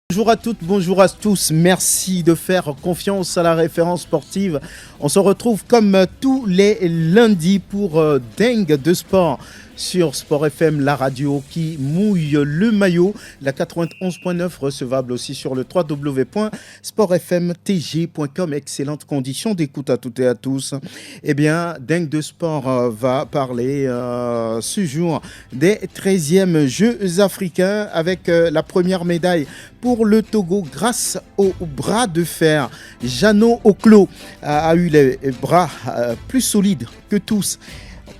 Bonjour à toutes, bonjour à tous, merci de faire confiance à la référence sportive. On se retrouve comme tous les lundis pour Dingue de sport sur Sport FM, la radio qui mouille le maillot, la 91.9 recevable aussi sur le www.sportfmtg.com. Excellente condition d'écoute à toutes et à tous. Eh bien, Dingue de sport va parler ce jour des 13e Jeux africains avec la première médaille pour le Togo grâce au bras de fer. Jeannot Oklo a eu les bras plus solides que tous.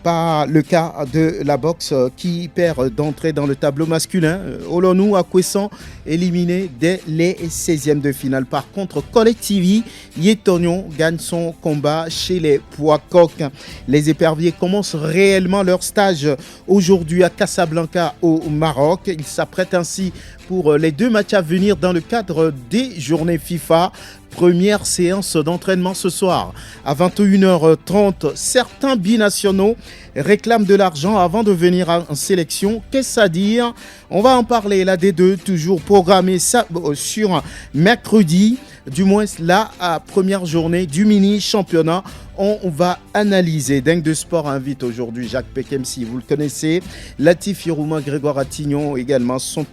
Pas le cas de la boxe qui perd d'entrée dans le tableau masculin. Olonou Akwesson éliminé dès les 16e de finale. Par contre, Colectivi Yetonion gagne son combat chez les poids coqs. Les éperviers commencent réellement leur stage aujourd'hui à Casablanca au Maroc. Ils s'apprêtent ainsi pour les 2 matchs à venir dans le cadre des journées FIFA. Première séance d'entraînement ce soir à 21h30. Certains binationaux réclament de l'argent avant de venir en sélection. Qu'est-ce à dire? On va en parler. La D2 toujours programmée sur mercredi, du moins la première journée du mini-championnat. On va analyser. Dingue de sport invite aujourd'hui Jacques Pekemsi, vous le connaissez. Latif Yerouma, Grégoire Attignon également sont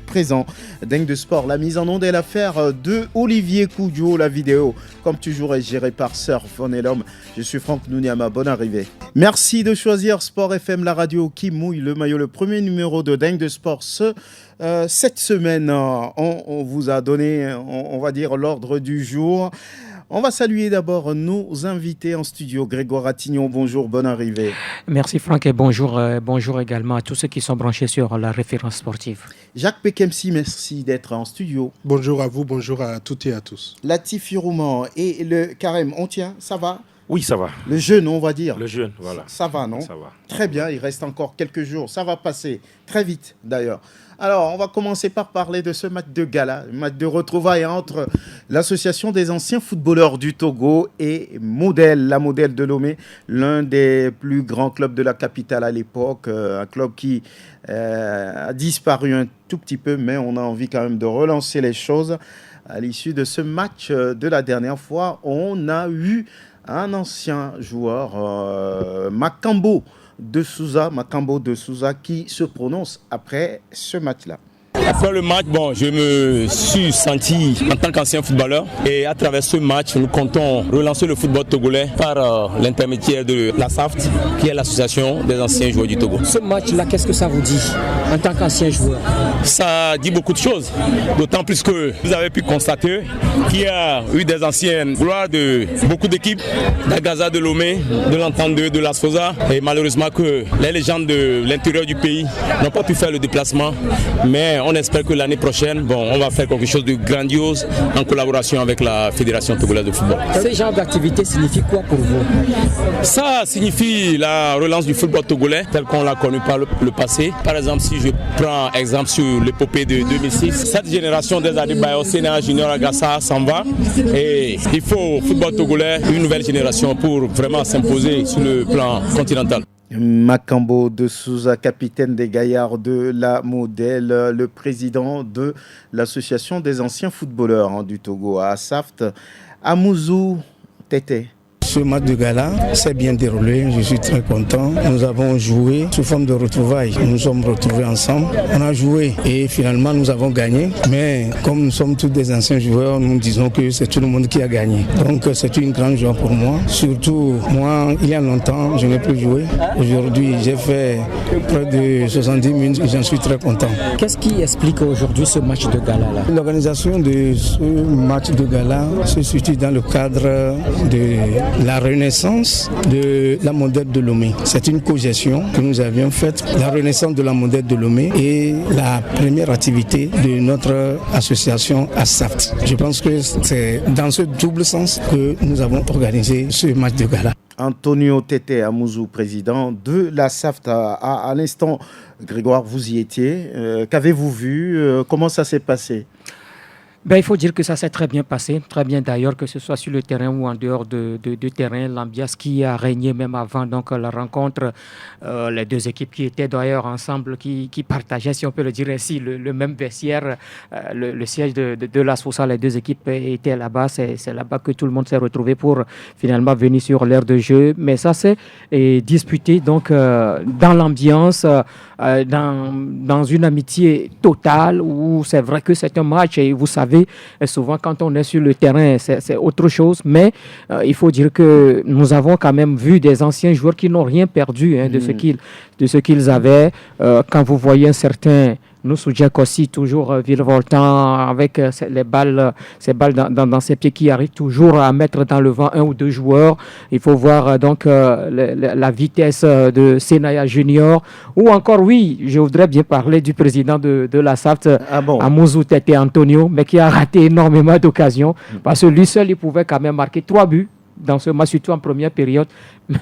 présents. Dingue de sport, la mise en onde est l'affaire de Olivier Koudio. La vidéo, comme toujours, est gérée par Sir Fonelhomme. Je suis Franck Nouniama, bonne arrivée. Merci de choisir Sport FM, la radio qui mouille le maillot. Le premier numéro de Dingue de sport cette semaine, on vous a donné, on va dire, l'ordre du jour. On va saluer d'abord nos invités en studio. Grégoire Attignon, bonjour, bonne arrivée. Merci Franck et bonjour également à tous ceux qui sont branchés sur la référence sportive. Jacques Pekemsi, merci d'être en studio. Bonjour à vous, bonjour à toutes et à tous. Latif Yerouma et le Carême, on tient, ça va? Oui, ça va. Le jeûne, on va dire. Le jeûne, voilà. Ça va, non? Ça va. Très bien, il reste encore quelques jours. Ça va passer très vite, d'ailleurs. Alors, on va commencer par parler de ce match de gala, un match de retrouvailles entre l'Association des anciens footballeurs du Togo et Modèle, la Modèle de Lomé, l'un des plus grands clubs de la capitale à l'époque, un club qui a disparu un tout petit peu, mais on a envie quand même de relancer les choses. À l'issue de ce match de la dernière fois, on a eu un ancien joueur, Makambo de Souza, qui se prononce après ce match-là. Après le match, je me suis senti en tant qu'ancien footballeur et à travers ce match, nous comptons relancer le football togolais par l'intermédiaire de la SAFT, qui est l'association des anciens joueurs du Togo. Ce match-là, qu'est-ce que ça vous dit en tant qu'ancien joueur? Ça dit beaucoup de choses, d'autant plus que vous avez pu constater qu'il y a eu des anciennes gloires de beaucoup d'équipes, d'Agaza, de Lomé, de l'Entente de la Sfosa, et malheureusement que les légendes de l'intérieur du pays n'ont pas pu faire le déplacement, mais on espère que l'année prochaine, on va faire quelque chose de grandiose en collaboration avec la Fédération togolaise de football. Ce genre d'activité signifie quoi pour vous? Ça signifie la relance du football togolais tel qu'on l'a connu par le passé. Par exemple, si je prends exemple sur l'épopée de 2006, cette génération des Adebayo, Sénéa, Junior, Agassa s'en va et il faut au football togolais une nouvelle génération pour vraiment s'imposer sur le plan continental. Makambo de Souza, capitaine des Gaillards de la Modèle, le président de l'association des anciens footballeurs du Togo à SAFT. Amouzou Tété. Ce match de gala s'est bien déroulé, je suis très content. Nous avons joué sous forme de retrouvailles. Nous nous sommes retrouvés ensemble. On a joué et finalement nous avons gagné. Mais comme nous sommes tous des anciens joueurs, nous disons que c'est tout le monde qui a gagné. Donc c'est une grande joie pour moi. Surtout moi, il y a longtemps, je n'ai plus joué. Aujourd'hui, j'ai fait près de 70 minutes et j'en suis très content. Qu'est-ce qui explique aujourd'hui ce match de gala-là? L'organisation de ce match de gala se situe dans le cadre de la renaissance de la Modèle de Lomé. C'est une co-gestion que nous avions faite, la renaissance de la Modèle de Lomé et la première activité de notre association à SAFT. Je pense que c'est dans ce double sens que nous avons organisé ce match de gala. Antonio Tété Amouzou, président de la SAFT. À l'instant, Grégoire, vous y étiez. Qu'avez-vous vu? Comment ça s'est passé? Ben, il faut dire que ça s'est très bien passé, très bien d'ailleurs, que ce soit sur le terrain ou en dehors de terrain. L'ambiance qui a régné même avant donc, la rencontre, les deux équipes qui étaient d'ailleurs ensemble, qui partageaient, si on peut le dire ainsi, le même vestiaire, le siège de la SOSA, les deux équipes étaient là-bas. C'est là-bas que tout le monde s'est retrouvé pour finalement venir sur l'aire de jeu. Mais ça s'est disputé donc, dans l'ambiance, dans une amitié totale, où c'est vrai que c'est un match et vous savez, souvent quand on est sur le terrain, c'est autre chose, mais il faut dire que nous avons quand même vu des anciens joueurs qui n'ont rien perdu de ce qu'ils avaient. Quand vous voyez un certain Noussou Djek aussi, toujours virevoltant avec ces balles dans ses pieds qui arrivent toujours à mettre dans le vent un ou deux joueurs. Il faut voir donc la vitesse de Senaya Junior. Ou encore, oui, je voudrais bien parler du président de la SAFT, Amouzou Tete Antonio, mais qui a raté énormément d'occasions. Parce que lui seul, il pouvait quand même marquer 3 buts dans ce match, surtout en première période.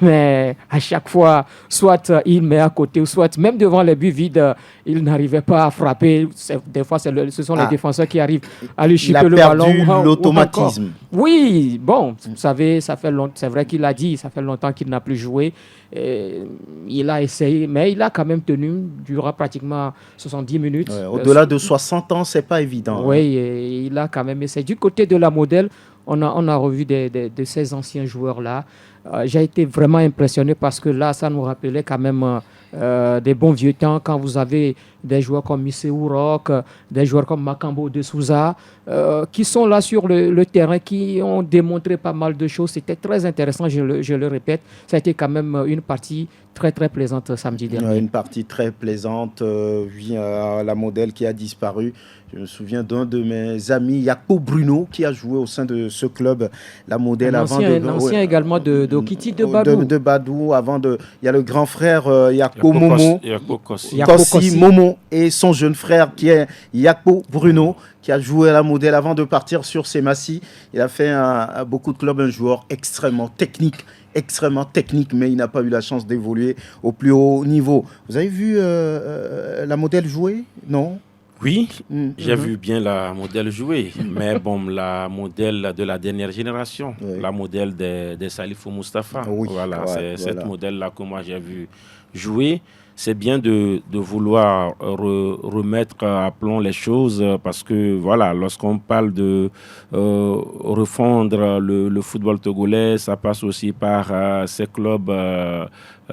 Mais à chaque fois, soit il met à côté, ou soit même devant les buts vides, il n'arrivait pas à frapper. Des fois, ce sont les défenseurs qui arrivent à lui chipper le ballon. Il a perdu l'automatisme. Oui, bon, vous savez, c'est vrai qu'il a dit, ça fait longtemps qu'il n'a plus joué. Il a essayé, mais il a quand même tenu durant pratiquement 70 minutes. Ouais, au-delà de 60 ans, c'est pas évident. Oui, il a quand même essayé. Du côté de la modèle, on a revu de ces anciens joueurs-là. J'ai été vraiment impressionné parce que là, ça nous rappelait quand même des bons vieux temps quand vous avez des joueurs comme Misséou Rock, des joueurs comme Makambo de Souza, qui sont là sur le terrain, qui ont démontré pas mal de choses. C'était très intéressant, je le répète. Ça a été quand même une partie très, très plaisante samedi dernier. Une partie très plaisante, la modèle qui a disparu. Je me souviens d'un de mes amis, Yakpo Bruno, qui a joué au sein de ce club, la modèle. L'ancien également de Okiti de Badou. De Badou, il y a le grand frère Yakpo Momo. Kossi Momo et son jeune frère qui est Yakpo Bruno, qui a joué à la modèle avant de partir sur Semassi. Il a fait à beaucoup de clubs, un joueur extrêmement technique, mais il n'a pas eu la chance d'évoluer au plus haut niveau. Vous avez vu la modèle jouer? Non? Oui, j'ai vu bien la modèle jouer, mais bon, la modèle de la dernière génération, la modèle des Salifou Mustafa, c'est cette modèle-là que moi j'ai vu jouer. C'est bien de vouloir remettre à plomb les choses parce que voilà, lorsqu'on parle de refondre le football togolais, ça passe aussi par ces clubs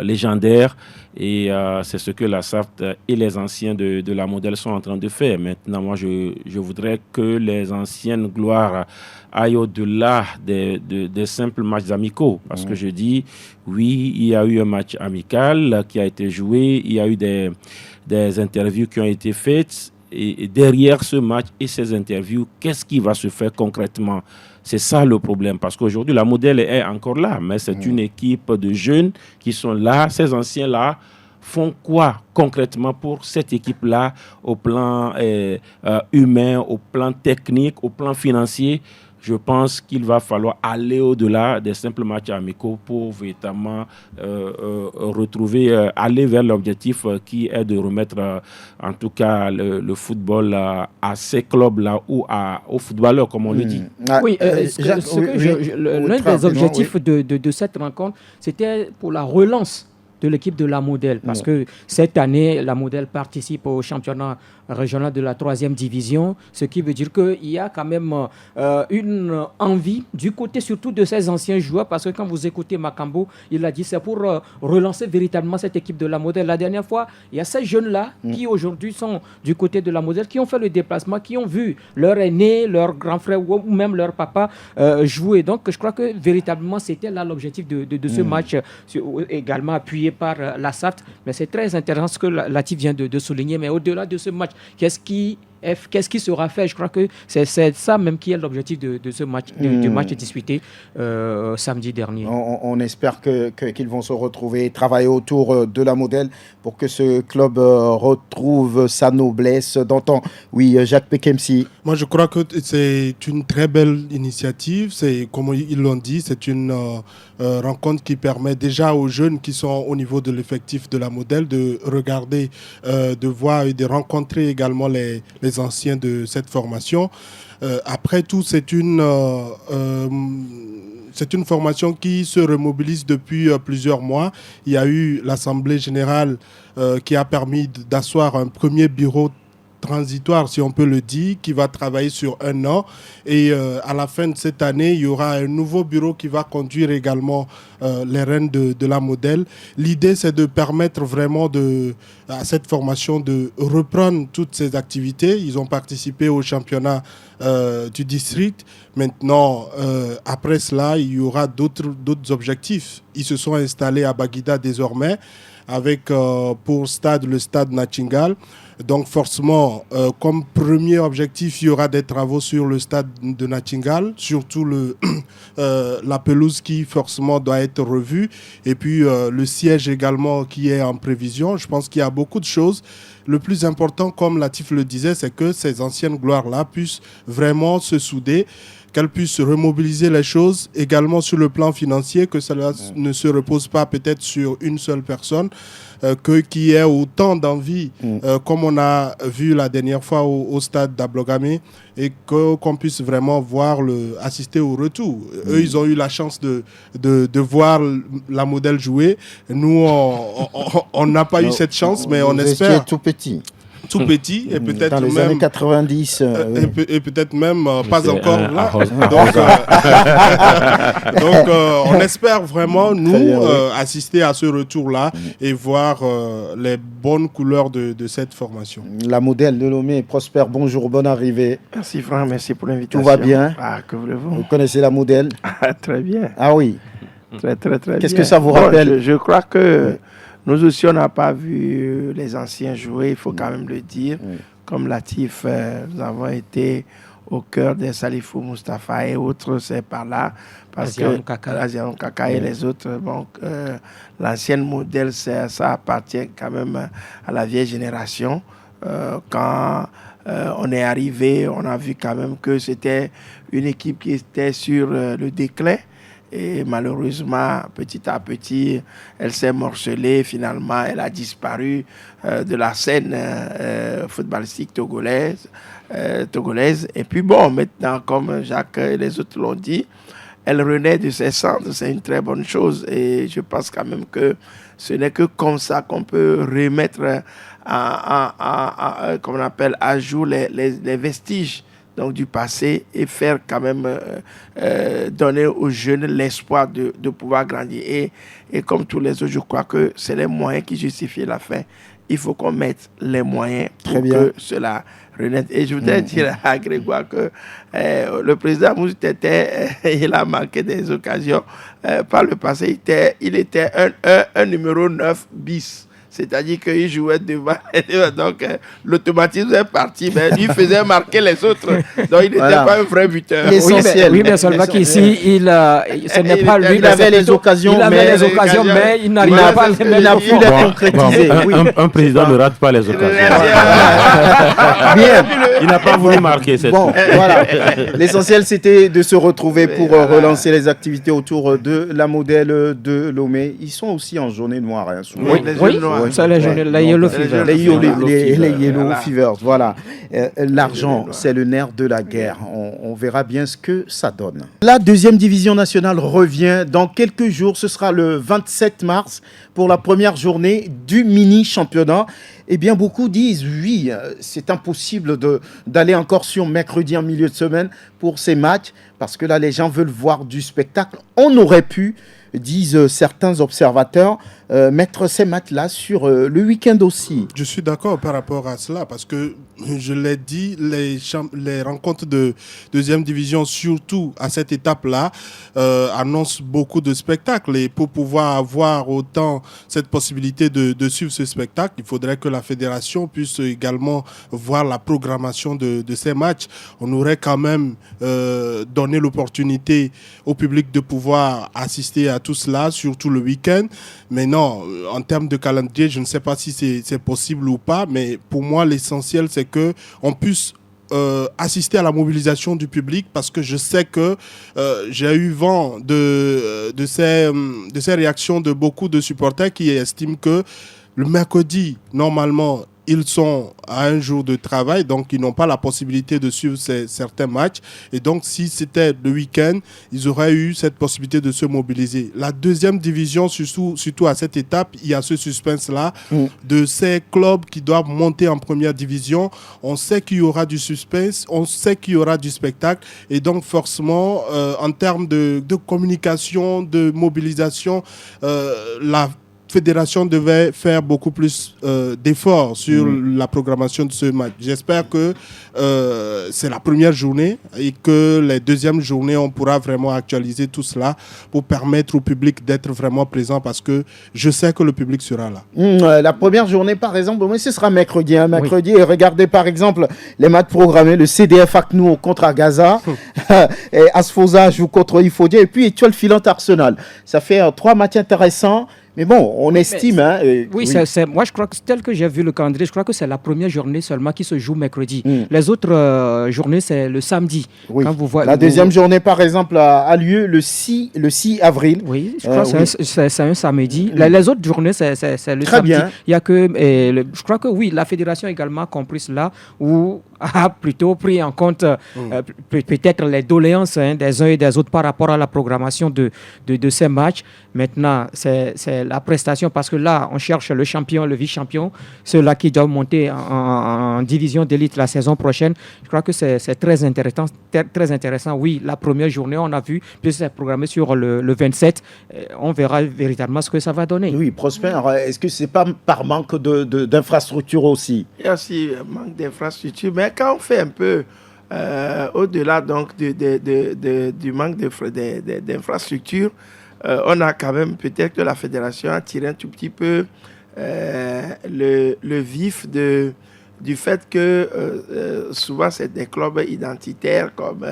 légendaires et c'est ce que la SAFT et les anciens de la modèle sont en train de faire. Maintenant, moi, je voudrais que les anciennes gloires aillent au-delà des simples matchs amicaux. Parce que je dis, oui, il y a eu un match amical qui a été joué, il y a eu des interviews qui ont été faites. Et derrière ce match et ces interviews, qu'est-ce qui va se faire concrètement? C'est ça le problème. Parce qu'aujourd'hui, la modèle est encore là. Mais c'est une équipe de jeunes qui sont là. Ces anciens-là font quoi concrètement pour cette équipe-là au plan humain, au plan technique, au plan financier? Je pense qu'il va falloir aller au-delà des simples matchs amicaux pour véritablement aller vers l'objectif qui est de remettre en tout cas le football à ces clubs-là ou aux footballeurs, comme on le dit. Oui, l'un des objectifs de cette rencontre, c'était pour la relance de l'équipe de la modèle. Parce que cette année, la modèle participe au championnat régional de la 3e division, ce qui veut dire qu'il y a quand même une envie du côté surtout de ces anciens joueurs, parce que quand vous écoutez Makambo, il a dit c'est pour relancer véritablement cette équipe de la modèle. La dernière fois, il y a ces jeunes-là qui aujourd'hui sont du côté de la modèle, qui ont fait le déplacement, qui ont vu leur aîné, leur grand frère ou même leur papa jouer. Donc je crois que véritablement c'était là l'objectif de ce match, également appuyé par la SAFT. Mais c'est très intéressant ce que Latif vient de souligner. Mais au-delà de ce match, qu'est-ce qui sera fait? Je crois que c'est ça même qui est l'objectif de ce match, du match disputé samedi dernier. On espère qu'ils vont se retrouver et travailler autour de la modèle pour que ce club retrouve sa noblesse d'antan. Oui, Jacques Pekemsi. Moi, je crois que c'est une très belle initiative. C'est, comme ils l'ont dit, c'est une rencontre qui permet déjà aux jeunes qui sont au niveau de l'effectif de la modèle de regarder, de voir et de rencontrer également les les anciens de cette formation. Après tout, c'est une formation qui se remobilise depuis plusieurs mois. Il y a eu l'Assemblée générale qui a permis d'asseoir un premier bureau transitoire, si on peut le dire, qui va travailler sur 1 an. Et à la fin de cette année, il y aura un nouveau bureau qui va conduire également les rênes de la modèle. L'idée, c'est de permettre vraiment à cette formation de reprendre toutes ses activités. Ils ont participé au championnat du district. Maintenant, après cela, il y aura d'autres objectifs. Ils se sont installés à Baguida désormais, avec pour stade le stade Nachingal. Donc forcément, comme premier objectif, il y aura des travaux sur le stade de Nachingal, surtout la pelouse qui forcément doit être revue, et puis le siège également qui est en prévision. Je pense qu'il y a beaucoup de choses. Le plus important, comme Latif le disait, c'est que ces anciennes gloires-là puissent vraiment se souder, qu'elles puissent remobiliser les choses, également sur le plan financier, que cela ne se repose pas peut-être sur une seule personne, qu'il y ait autant d'envie, comme on a vu la dernière fois au stade d'Ablogame, et qu'on puisse vraiment assister au retour. Eux, ils ont eu la chance de voir la modèle jouer. Nous, on n'a pas eu cette chance, mais on espère... tout petit. Tout petit, et peut-être dans les même... années 90. Et peut-être même pas encore là. Donc, on espère vraiment, nous, assister à ce retour-là et voir les bonnes couleurs de cette formation. La modèle de Lomé, Prosper, bonjour, bonne arrivée. Merci Franck, merci pour l'invitation. Tout va bien? Que voulez-vous? Vous connaissez la modèle? Très bien. Ah oui. Très bien. Qu'est-ce que ça vous rappelle? Je crois que... Nous aussi, on n'a pas vu les anciens jouer, il faut quand même le dire. Comme Latif, nous avons été au cœur des Salifou Mustafa et autres, c'est par là. Parce que Azianou Kaka et les autres, bon, l'ancienne modèle, ça appartient quand même à la vieille génération. Quand on est arrivé, on a vu quand même que c'était une équipe qui était sur le déclin. Et malheureusement, petit à petit, elle s'est morcelée. Finalement, elle a disparu de la scène footballistique togolaise. Et puis bon, maintenant, comme Jacques et les autres l'ont dit, elle renaît de ses cendres. C'est une très bonne chose. Et je pense quand même que ce n'est que comme ça qu'on peut remettre comme on appelle, à jour les vestiges donc du passé, et faire quand même donner aux jeunes l'espoir de pouvoir grandir. Et comme tous les autres, je crois que c'est les moyens qui justifient la fin. Il faut qu'on mette les moyens pour que cela renaisse. Et je voudrais dire à Grégoire que le président Moussa Tete, il a manqué des occasions. Par le passé, il était un numéro 9 bis. C'est-à-dire qu'il jouait devant. Donc, l'automatisme est parti, mais lui faisait marquer les autres. Donc, il n'était pas un vrai buteur. Oui, mais seulement qu'ici, ce n'est pas lui. Il avait les occasions, mais il n'arrivait pas à les concrétiser. Un président ne rate pas les occasions. Bien. Il n'a pas voulu marquer cette fois. Voilà. L'essentiel, c'était de se retrouver pour relancer les activités autour de la modèle de Lomé. Ils sont aussi en journée noire. Hein, souvent. Oui. Ça, les Yellow Fevers. Les Yellow Fevers, voilà. L'argent, c'est le nerf de la guerre. On verra bien ce que ça donne. La deuxième division nationale revient dans quelques jours. Ce sera le 27 mars pour la première journée du mini-championnat. Eh bien, beaucoup disent, oui, c'est impossible d'aller encore sur mercredi en milieu de semaine pour ces matchs, parce que là, les gens veulent voir du spectacle. On aurait pu, disent certains observateurs, mettre ces matchs-là sur le week-end aussi. Je suis d'accord par rapport à cela, parce que, je l'ai dit, les rencontres de deuxième division, surtout à cette étape-là, annoncent beaucoup de spectacles. Et pour pouvoir avoir autant cette possibilité de suivre ce spectacle, il faudrait que la fédération puisse également voir la programmation de ces matchs. On aurait quand même donné l'opportunité au public de pouvoir assister à tout cela, surtout le week-end. Mais non, en termes de calendrier, je ne sais pas si c'est possible ou pas, mais pour moi, l'essentiel, c'est qu'on puisse assister à la mobilisation du public, parce que je sais que j'ai eu vent de ces réactions de beaucoup de supporters qui estiment que le mercredi, normalement, ils sont à un jour de travail, donc ils n'ont pas la possibilité de suivre certains matchs. Et donc, si c'était le week-end, ils auraient eu cette possibilité de se mobiliser. La deuxième division, surtout à cette étape, il y a ce suspense-là de ces clubs qui doivent monter en première division. On sait qu'il y aura du suspense, on sait qu'il y aura du spectacle. Et donc, forcément, en termes de communication, de mobilisation, la fédération devait faire beaucoup plus d'efforts sur la programmation de ce match. J'espère que c'est la première journée et que les deuxièmes journées, on pourra vraiment actualiser tout cela pour permettre au public d'être vraiment présent, parce que je sais que le public sera là. La première journée, par exemple, ce sera mercredi. Mercredi, et regardez par exemple les matchs programmés, le CDF ACNO contre Agaza, et Asfosa joue contre Ifodia, et puis Étoile Filante Arsenal. Ça fait 3 matchs intéressants. Mais bon, on estime. Moi, je crois que tel que j'ai vu le calendrier, je crois que c'est la première journée seulement qui se joue mercredi. Les autres journées, c'est le samedi. Oui. Quand la deuxième journée, par exemple, a lieu le 6 avril. Oui, je crois que c'est un samedi. Les autres journées, c'est le Très samedi. Bien. Il y a que, je crois que oui, la fédération également a compris cela, ou a plutôt pris en compte peut-être les doléances des uns et des autres par rapport à la programmation de ces matchs. Maintenant, c'est la prestation, parce que là, on cherche le champion, le vice-champion, ceux-là qui doivent monter en division d'élite la saison prochaine. Je crois que c'est très intéressant, très intéressant. Oui, la première journée, on a vu, puis c'est programmé sur le 27. On verra véritablement ce que ça va donner. Oui, Prosper, est-ce que c'est pas par manque d'infrastructures aussi? Il y a aussi un manque d'infrastructures, mais quand on fait un peu au-delà donc du manque d'infrastructures, on a quand même, peut-être que la fédération a tiré un tout petit peu le vif du fait que souvent c'est des clubs identitaires comme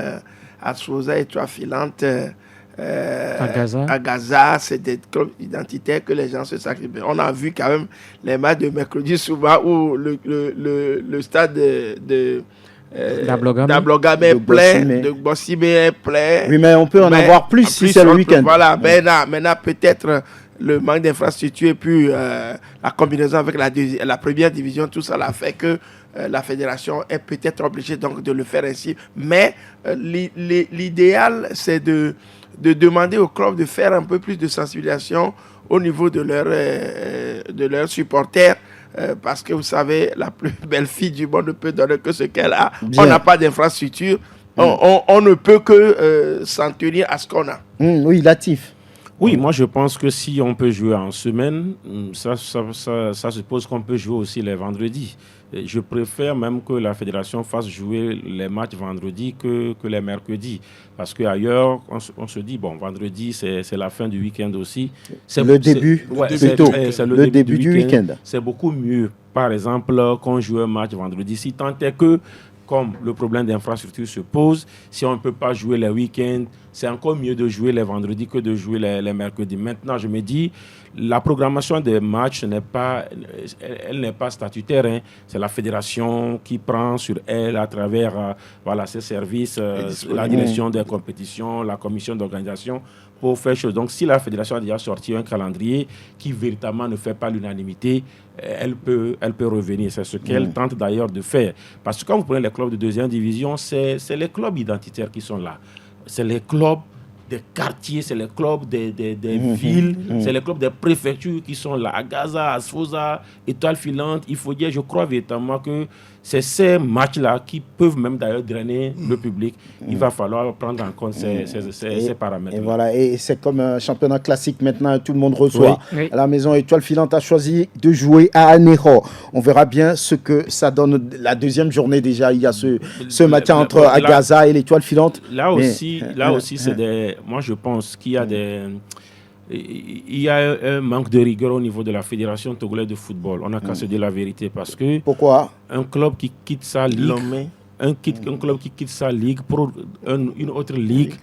Asfosa et Étoile Filante. À Gaza, c'est des clubs identitaires que les gens se sacrifient. On a vu quand même les matchs de mercredi souvent où le stade de Dablogame est plein, de Bossimé est plein. Oui, mais on peut en avoir plus si c'est le week-end. Voilà, maintenant peut-être le manque d'infrastructures et puis la combinaison avec la première division, tout ça l'a fait que la fédération est peut-être obligée donc de le faire ainsi. Mais l'idéal, c'est de demander aux clubs de faire un peu plus de sensibilisation au niveau de leurs supporters. Parce que vous savez, la plus belle fille du monde ne peut donner que ce qu'elle a. Bien. On n'a pas d'infrastructure. On ne peut que s'en tenir à ce qu'on a. Oui, Latif. Oui, moi je pense que si on peut jouer en semaine, ça suppose qu'on peut jouer aussi les vendredis. Je préfère même que la fédération fasse jouer les matchs vendredi que les mercredis. Parce qu'ailleurs, on se dit, bon, vendredi, c'est la fin du week-end aussi. C'est le début, plutôt. C'est le début du week-end. C'est beaucoup mieux, par exemple, qu'on joue un match vendredi. Si tant est que, comme le problème d'infrastructure se pose, si on ne peut pas jouer les week-ends, c'est encore mieux de jouer les vendredis que de jouer les mercredis. Maintenant, je me dis, la programmation des matchs n'est pas statutaire. Hein. C'est la fédération qui prend sur elle à travers ses services, la direction des compétitions, la commission d'organisation pour faire chose. Donc, si la fédération a déjà sorti un calendrier qui véritablement ne fait pas l'unanimité, elle peut revenir. C'est ce qu'elle tente d'ailleurs de faire. Parce que quand vous prenez les clubs de deuxième division, c'est les clubs identitaires qui sont là. C'est les clubs des quartiers, c'est les clubs des villes, c'est les clubs des préfectures qui sont là. À Gaza, à Asfosa, Étoile Filante, il faut dire, je crois véritablement que c'est ces matchs-là qui peuvent même d'ailleurs drainer le public. Il va falloir prendre en compte ces paramètres. Et voilà, et c'est comme un championnat classique maintenant, tout le monde reçoit. Oui. À la maison, Étoile Filante a choisi de jouer à Anéro. On verra bien ce que ça donne la deuxième journée déjà. Il y a ce match entre Agaza et l'Étoile Filante. Là aussi, c'est des... Moi, je pense qu'il y a il y a un manque de rigueur au niveau de la Fédération togolaise de football. On n'a qu'à se dire la vérité parce que... Pourquoi? Un club qui quitte sa ligue, un club qui quitte sa ligue pour une autre ligue,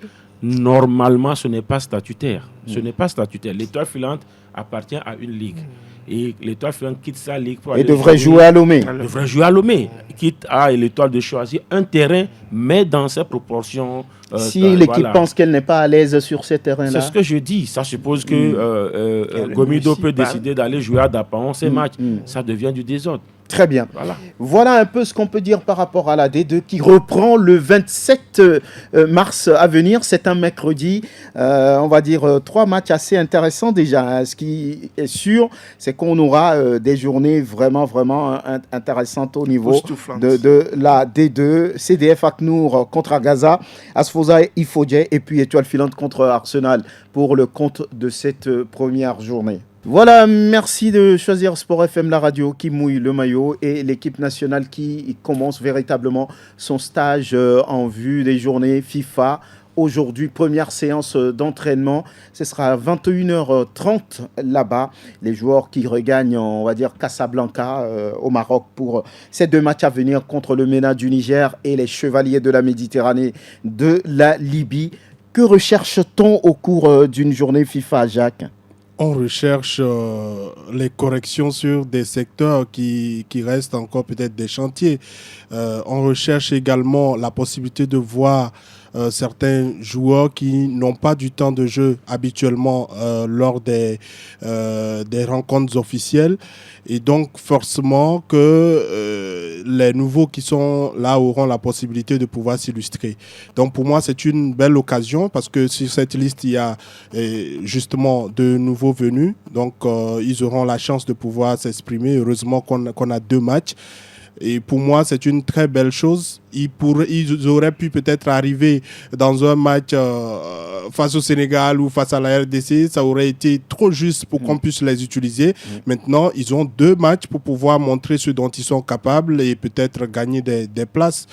normalement, ce n'est pas statutaire. Ce n'est pas statutaire. L'étoile filante appartient à une ligue. Et l'étoile filante quitte sa ligue pour Et aller devrait jouer à Lomé. devrait jouer à Lomé. Quitte à l'étoile de choisir un terrain, mais dans ses proportions. Si l'équipe pense qu'elle n'est pas à l'aise sur ces terrains-là. C'est ce que je dis. Ça suppose que Gomido peut décider d'aller jouer à Dapaon ces matchs. Ça devient du désordre. Très bien. Voilà. Voilà un peu ce qu'on peut dire par rapport à la D2 qui reprend le 27 mars à venir. C'est un mercredi. On va dire 3 matchs assez intéressants déjà. Ce qui est sûr, c'est qu'on aura des journées vraiment intéressantes au niveau de la D2. CDF Aknour contre Agaza, Asfoza et Ifodje, et puis Étoile Filante contre Arsenal pour le compte de cette première journée. Voilà, merci de choisir Sport FM, la radio qui mouille le maillot, et l'équipe nationale qui commence véritablement son stage en vue des journées FIFA. Aujourd'hui, première séance d'entraînement, ce sera à 21h30 là-bas. Les joueurs qui regagnent, on va dire, Casablanca au Maroc pour ces 2 matchs à venir contre le MENA du Niger et les Chevaliers de la Méditerranée de la Libye. Que recherche-t-on au cours d'une journée FIFA, Jacques ? On recherche les corrections sur des secteurs qui restent encore peut-être des chantiers. On recherche également la possibilité de voir certains joueurs qui n'ont pas du temps de jeu habituellement lors des rencontres officielles. Et donc, forcément, que les nouveaux qui sont là auront la possibilité de pouvoir s'illustrer. Donc, pour moi, c'est une belle occasion parce que sur cette liste, il y a justement de nouveaux venus. Donc, ils auront la chance de pouvoir s'exprimer. Heureusement qu'on a 2 matchs. Et pour moi, c'est une très belle chose. Ils auraient pu peut-être arriver dans un match face au Sénégal ou face à la RDC. Ça aurait été trop juste pour qu'on puisse les utiliser. Maintenant, ils ont 2 matchs pour pouvoir montrer ce dont ils sont capables et peut-être gagner des places.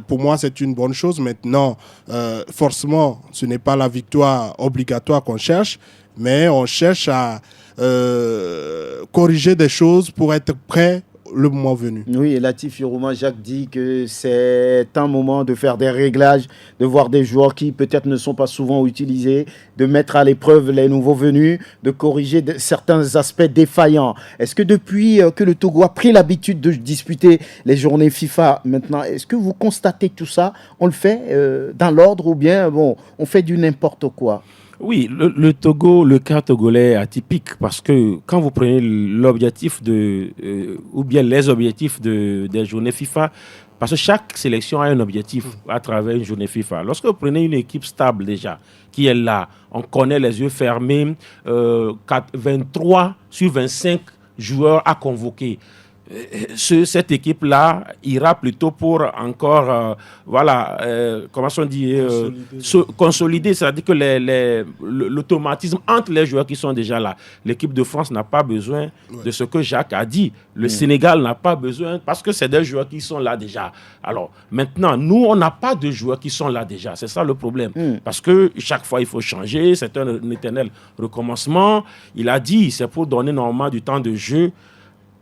Pour moi, c'est une bonne chose. Maintenant, forcément, ce n'est pas la victoire obligatoire qu'on cherche, mais on cherche à corriger des choses pour être prêt le moment venu. Oui, et Latif Yorouma, Jacques dit que c'est un moment de faire des réglages, de voir des joueurs qui peut-être ne sont pas souvent utilisés, de mettre à l'épreuve les nouveaux venus, de corriger certains aspects défaillants. Est-ce que depuis que le Togo a pris l'habitude de disputer les journées FIFA maintenant, est-ce que vous constatez tout ça? On le fait dans l'ordre ou bien on fait du n'importe quoi? Oui, le Togo, le cas togolais est atypique parce que quand vous prenez l'objectif ou bien les objectifs des journées FIFA, parce que chaque sélection a un objectif à travers une journée FIFA. Lorsque vous prenez une équipe stable déjà, qui est là, on connaît les yeux fermés, 23 sur 25 joueurs à convoquer. Cette équipe-là ira plutôt pour encore, comment on dit, consolider, c'est-à-dire que l'automatisme entre les joueurs qui sont déjà là. L'équipe de France n'a pas besoin de ce que Jacques a dit. Le Sénégal n'a pas besoin parce que c'est des joueurs qui sont là déjà. Alors, maintenant, nous, on n'a pas de joueurs qui sont là déjà. C'est ça le problème. Parce que chaque fois, il faut changer. C'est un éternel recommencement. Il a dit, c'est pour donner normalement du temps de jeu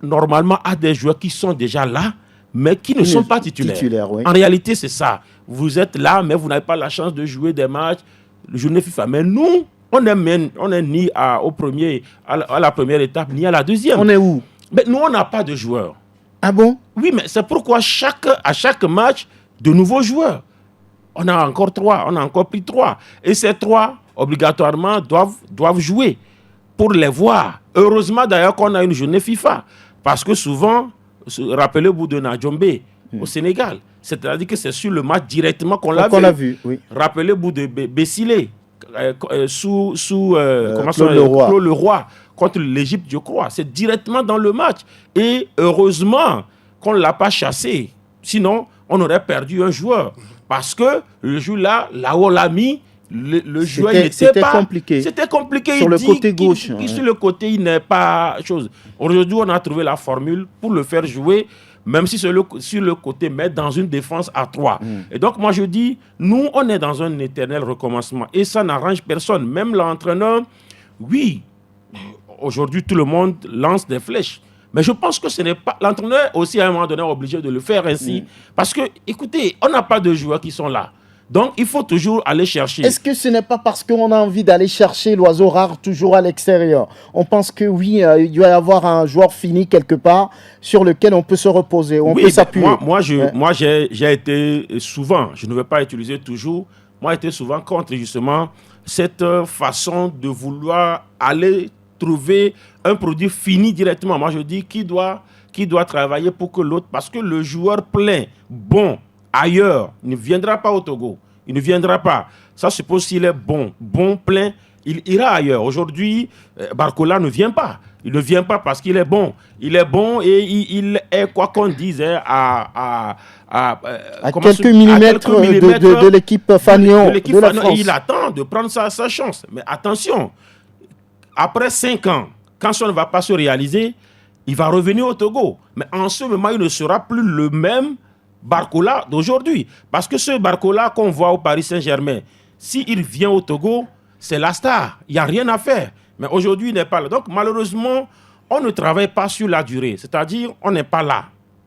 normalement à des joueurs qui sont déjà là, mais qui ne sont pas titulaires. Oui. En réalité, c'est ça. Vous êtes là, mais vous n'avez pas la chance de jouer des matchs, le journée FIFA. Mais nous, on n'est ni à la première étape, ni à la deuxième. On est où? Mais nous, on n'a pas de joueurs. Ah bon? Oui, mais c'est pourquoi à chaque match, de nouveaux joueurs. On a encore 3, on a encore pris 3. Et ces 3, obligatoirement, doivent jouer pour les voir. Heureusement d'ailleurs qu'on a une journée FIFA. Parce que souvent, rappelez-vous de Nadjombe au Sénégal. C'est-à-dire que c'est sur le match directement qu'on l'a vu. Oui. Rappelez-vous de Bessilé sous Claude Leroy contre l'Égypte, je crois. C'est directement dans le match. Et heureusement qu'on ne l'a pas chassé. Sinon, on aurait perdu un joueur. Parce que le jour-là, là-haut, on l'a mis, le joueur n'était pas... compliqué. C'était compliqué. Sur le côté gauche. Sur le côté, il n'est pas chose. Aujourd'hui, on a trouvé la formule pour le faire jouer, même si sur le côté, mais dans une défense à 3. Et donc, moi, je dis, nous, on est dans un éternel recommencement. Et ça n'arrange personne. Même l'entraîneur, oui, aujourd'hui, tout le monde lance des flèches. Mais je pense que ce n'est pas... L'entraîneur aussi, à un moment donné, est obligé de le faire ainsi. Parce que, écoutez, on n'a pas de joueurs qui sont là. Donc, il faut toujours aller chercher. Est-ce que ce n'est pas parce qu'on a envie d'aller chercher l'oiseau rare toujours à l'extérieur? On pense que oui, il doit y avoir un joueur fini quelque part sur lequel on peut se reposer, on peut s'appuyer. Moi, j'ai été souvent, je ne vais pas utiliser toujours, moi, j'ai été souvent contre justement cette façon de vouloir aller trouver un produit fini directement. Moi, je dis qui doit travailler pour que l'autre, parce que le joueur plein, bon, ailleurs, ne viendra pas au Togo. Il ne viendra pas. Ça suppose s'il est bon, plein, il ira ailleurs. Aujourd'hui, Barcola ne vient pas. Il ne vient pas parce qu'il est bon. Il est bon et il est, quoi qu'on dise, à quelques millimètres de l'équipe Fagnon. De la France. Il attend de prendre sa chance. Mais attention, après 5 ans, quand ça ne va pas se réaliser, il va revenir au Togo. Mais en ce moment, il ne sera plus le même Barcola d'aujourd'hui. Parce que ce Barcola qu'on voit au Paris Saint-Germain, s'il vient au Togo, c'est la star. Il n'y a rien à faire. Mais aujourd'hui, il n'est pas là. Donc, malheureusement, on ne travaille pas sur la durée. C'est-à-dire, on n'est pas là.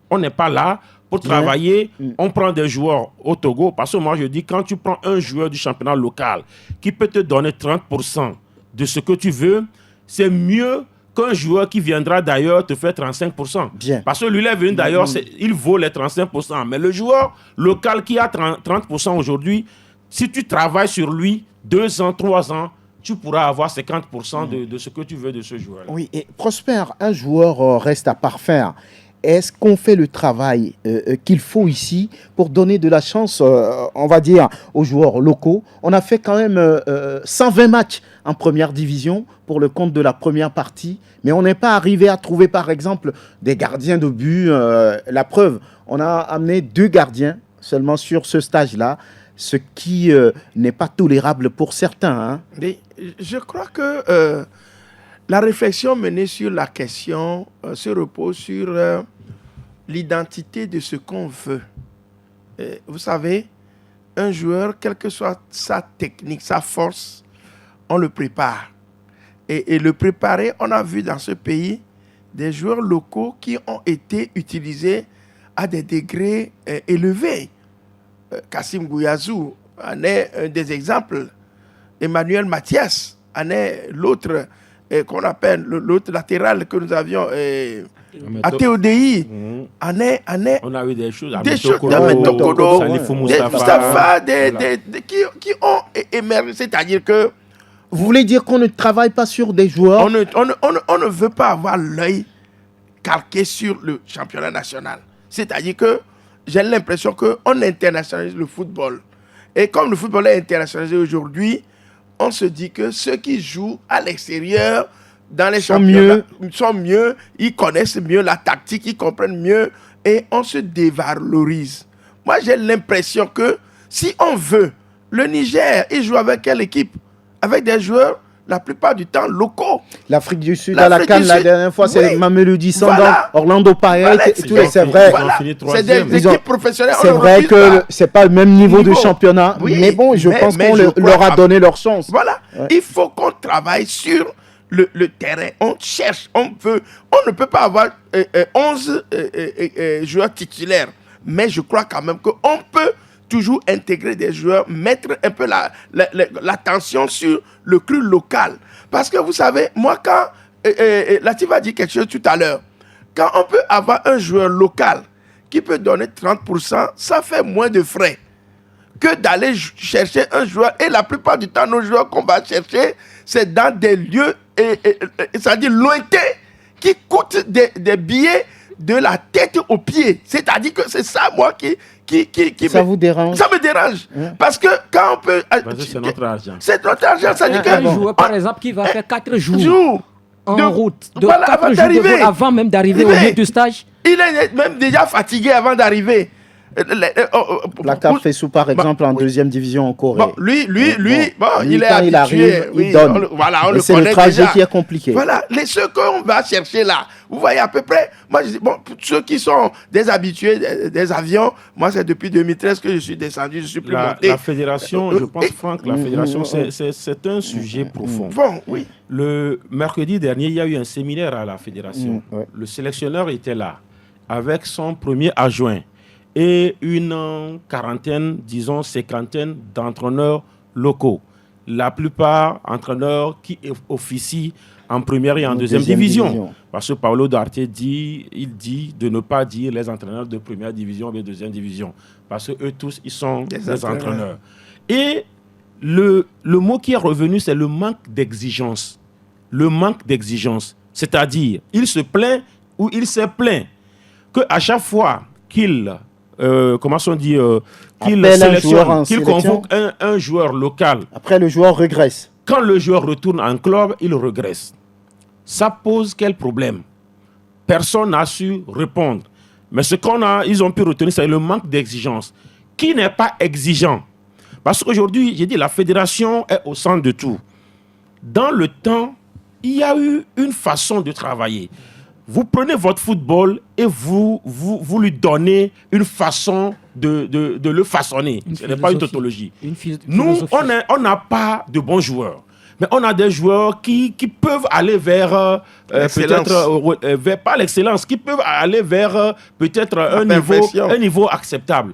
On n'est pas là pour travailler. On prend des joueurs au Togo. Parce que moi, je dis, quand tu prends un joueur du championnat local qui peut te donner 30% de ce que tu veux, c'est mieux qu'un joueur qui viendra d'ailleurs te fait 35%. Bien. Parce que lui, il est venu d'ailleurs, il vaut les 35%. Mais le joueur local qui a 30% aujourd'hui, si tu travailles sur lui 2 ans, 3 ans, tu pourras avoir 50% de ce que tu veux de ce joueur. Oui, et Prosper, un joueur reste à parfaire. Est-ce qu'on fait le travail qu'il faut ici pour donner de la chance, on va dire, aux joueurs locaux? On a fait quand même 120 matchs en première division pour le compte de la première partie, mais on n'est pas arrivé à trouver, par exemple, des gardiens de but. La preuve, on a amené 2 gardiens seulement sur ce stage-là, ce qui n'est pas tolérable pour certains. Hein. Mais je crois que la réflexion menée sur la question se repose sur l'identité de ce qu'on veut. Vous savez, un joueur, quelle que soit sa technique, sa force, on le prépare. Et le préparer, on a vu dans ce pays des joueurs locaux qui ont été utilisés à des degrés élevés. Kassim Gouiazou en est un des exemples. Emmanuel Mathias en est l'autre qu'on appelle l'autre latéral que nous avions à TODI. En est, on a eu des choses. Des choses. Salifou Moustapha, qui ont émergé. C'est-à-dire que vous voulez dire qu'on ne travaille pas sur des joueurs? On ne veut pas avoir l'œil calqué sur le championnat national. C'est-à-dire que j'ai l'impression qu'on internationalise le football. Et comme le football est internationalisé aujourd'hui, on se dit que ceux qui jouent à l'extérieur, dans les championnats, sont mieux, ils connaissent mieux la tactique, ils comprennent mieux, et on se dévalorise. Moi, j'ai l'impression que si on veut, le Niger, il joue avec quelle équipe? Avec des joueurs, la plupart du temps, locaux. L'Afrique du Sud, à la CAN, la dernière fois, c'est Mamelody Sandon, Orlando Payet, c'est vrai. C'est des équipes professionnelles. C'est vrai que ce n'est pas le même niveau de championnat, mais bon, je pense qu'on leur a donné leur chance. Voilà, il faut qu'on travaille sur le terrain. On cherche, on ne peut pas avoir 11 joueurs titulaires, mais je crois quand même qu'on peut toujours intégrer des joueurs, mettre un peu l'attention sur le cru local. Parce que vous savez, moi, quand Latif a dit quelque chose tout à l'heure, quand on peut avoir un joueur local qui peut donner 30%, ça fait moins de frais que d'aller chercher un joueur. Et la plupart du temps, nos joueurs qu'on va chercher, c'est dans des lieux, c'est-à-dire lointains, qui coûtent des billets de la tête aux pieds. C'est-à-dire que c'est ça, moi, qui ça vous dérange? Ça me dérange. Parce que quand on peut... c'est notre argent. C'est notre argent. Ça dit un joueur, par exemple, qui va faire 4 jours en route. Voilà, 4 jours de vol avant même d'arriver au lieu du stage. Il est même déjà fatigué avant d'arriver. Placard Fessou, par exemple, en 2e division en Corée. Bon, lui, il est habitué. Il arrive, il donne. On le c'est connaît le trajet déjà. qui est compliqué. Voilà, ceux qu'on va chercher là, vous voyez à peu près, moi je dis, bon, ceux qui sont des habitués des avions, moi c'est depuis 2013 que je suis descendu, je suis plus monté. La fédération, je pense, Franck, la fédération, c'est un sujet profond. Bon, oui. Le mercredi dernier, il y a eu un séminaire à la fédération. Le sélectionneur était là, avec son premier adjoint. et une quarantaine, disons cinquantaine d'entraîneurs locaux. La plupart entraîneurs qui officient en première et en deuxième division. Parce que Paulo Duarte dit de ne pas dire les entraîneurs de première division ou de deuxième division. Parce qu'eux tous, ils sont des entraîneurs. Et le mot qui est revenu, c'est le manque d'exigence. Le manque d'exigence. C'est-à-dire, il se plaint ou il s'est plaint qu'à chaque fois qu'il qu'il convoque un joueur local. Après, le joueur régresse. Quand le joueur retourne en club, il régresse. Ça pose quel problème? Personne n'a su répondre. Mais ce ils ont pu retenir, c'est le manque d'exigence. Qui n'est pas exigeant? Parce qu'aujourd'hui, j'ai dit, la fédération est au centre de tout. Dans le temps, il y a eu une façon de travailler. Vous prenez votre football et vous lui donnez une façon de le façonner. Ce n'est pas une tautologie. Nous, on n'a pas de bons joueurs. Mais on a des joueurs qui peuvent aller vers peut-être pas l'excellence, qui peuvent aller vers peut-être un niveau acceptable.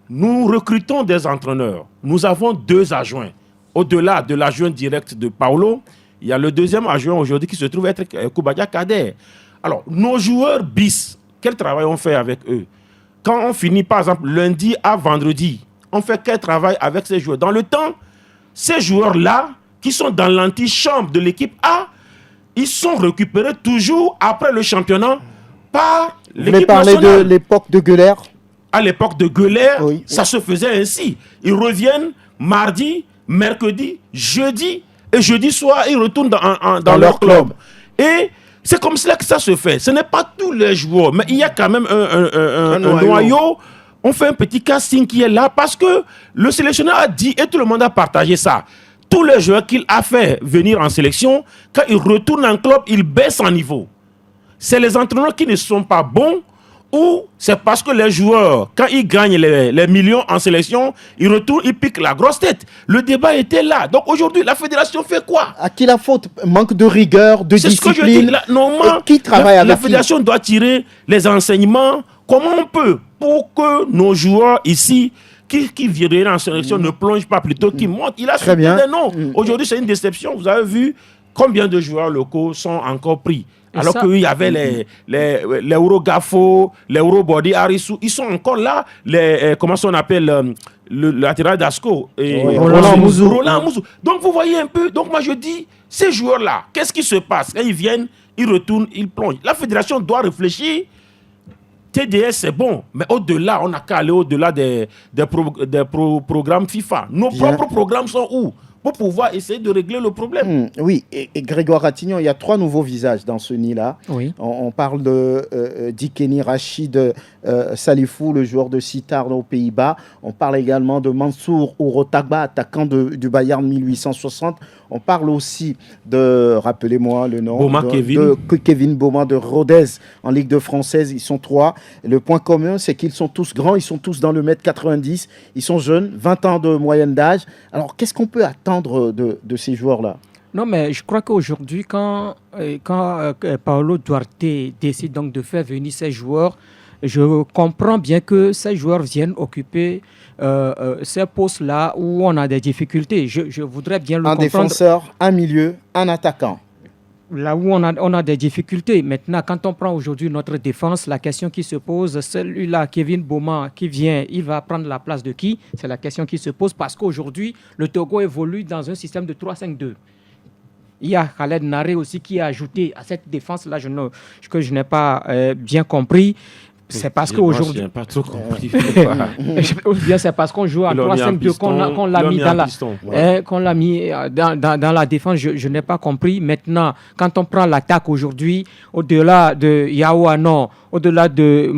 Nous recrutons des entraîneurs. Nous avons 2 adjoints. Au-delà de l'adjoint direct de Paulo, il y a le deuxième adjoint aujourd'hui qui se trouve être Koubadia Kader. Alors, nos joueurs bis, quel travail on fait avec eux? Quand on finit, par exemple, lundi à vendredi, on fait quel travail avec ces joueurs? Dans le temps, ces joueurs-là, qui sont dans l'antichambre de l'équipe A, ils sont récupérés toujours après le championnat par l'équipe nationale. Vous voulez parler de l'époque de Gueuler? À l'époque de Gueuler, ça se faisait ainsi. Ils reviennent mardi, mercredi, jeudi, et jeudi soir, ils retournent dans leur club. Et c'est comme cela que ça se fait. Ce n'est pas tous les joueurs, mais il y a quand même un noyau. On fait un petit casting qui est là parce que le sélectionneur a dit, et tout le monde a partagé ça, tous les joueurs qu'il a fait venir en sélection, quand ils retournent en club, ils baissent en niveau. C'est les entraîneurs qui ne sont pas bons, ou c'est parce que les joueurs, quand ils gagnent les millions en sélection, ils retournent, ils piquent la grosse tête. Le débat était là. Donc aujourd'hui, la fédération fait quoi? À qui la faute? Manque de rigueur, de discipline. C'est ce que je dis. Normalement, qui travaille avec la fédération doit tirer les enseignements. Comment on peut, pour que nos joueurs ici, qui vireraient en sélection, ne plongent pas plutôt qu'ils montent? Il a très bien. Non. Aujourd'hui, c'est une déception. Vous avez vu combien de joueurs locaux sont encore pris? Alors qu'il y avait les Eurogafo, les Eurobody, Arisu, ils sont encore là, comment on appelle le latéral d'Asco, Roland Mouzou. Donc vous voyez un peu, donc moi je dis, ces joueurs-là, qu'est-ce qui se passe? Quand ils viennent, ils retournent, ils plongent. La fédération doit réfléchir. TDS c'est bon, mais au-delà, on n'a qu'à aller au-delà des programmes FIFA. Nos propres programmes sont où? Pour pouvoir essayer de régler le problème. Oui, et Grégoire Ratignon, il y a 3 nouveaux visages dans ce nid-là. Oui. On parle de Dikeni Rachid Salifou, le joueur de Sittard aux Pays-Bas. On parle également de Mansour Ourotagba, attaquant du Bayern 1860. On parle aussi de, rappelez-moi le nom, de Kevin Boma de Rodez en Ligue 2 française. Ils sont 3. Le point commun, c'est qu'ils sont tous grands, ils sont tous dans le 1m90. Ils sont jeunes, 20 ans de moyenne d'âge. Alors, qu'est-ce qu'on peut attendre de ces joueurs-là? Non, mais je crois qu'aujourd'hui, quand Paulo Duarte décide donc de faire venir ces joueurs, je comprends bien que ces joueurs viennent occuper ces postes-là où on a des difficultés. Je voudrais bien le comprendre. Un défenseur, un milieu, un attaquant. Là où on a des difficultés. Maintenant, quand on prend aujourd'hui notre défense, la question qui se pose, celui-là, Kevin Boma, qui vient, il va prendre la place de qui? C'est la question qui se pose parce qu'aujourd'hui, le Togo évolue dans un système de 3-5-2. Il y a Khaled Naré aussi qui a ajouté à cette défense-là que je n'ai pas bien compris. C'est parce qu'aujourd'hui. Je n'ai pas trop compris. Ou bien c'est parce qu'on joue à 3-5-2 qu'on l'a mis dans la défense. Je n'ai pas compris. Maintenant, quand on prend l'attaque aujourd'hui, au-delà de Yaouano, au-delà de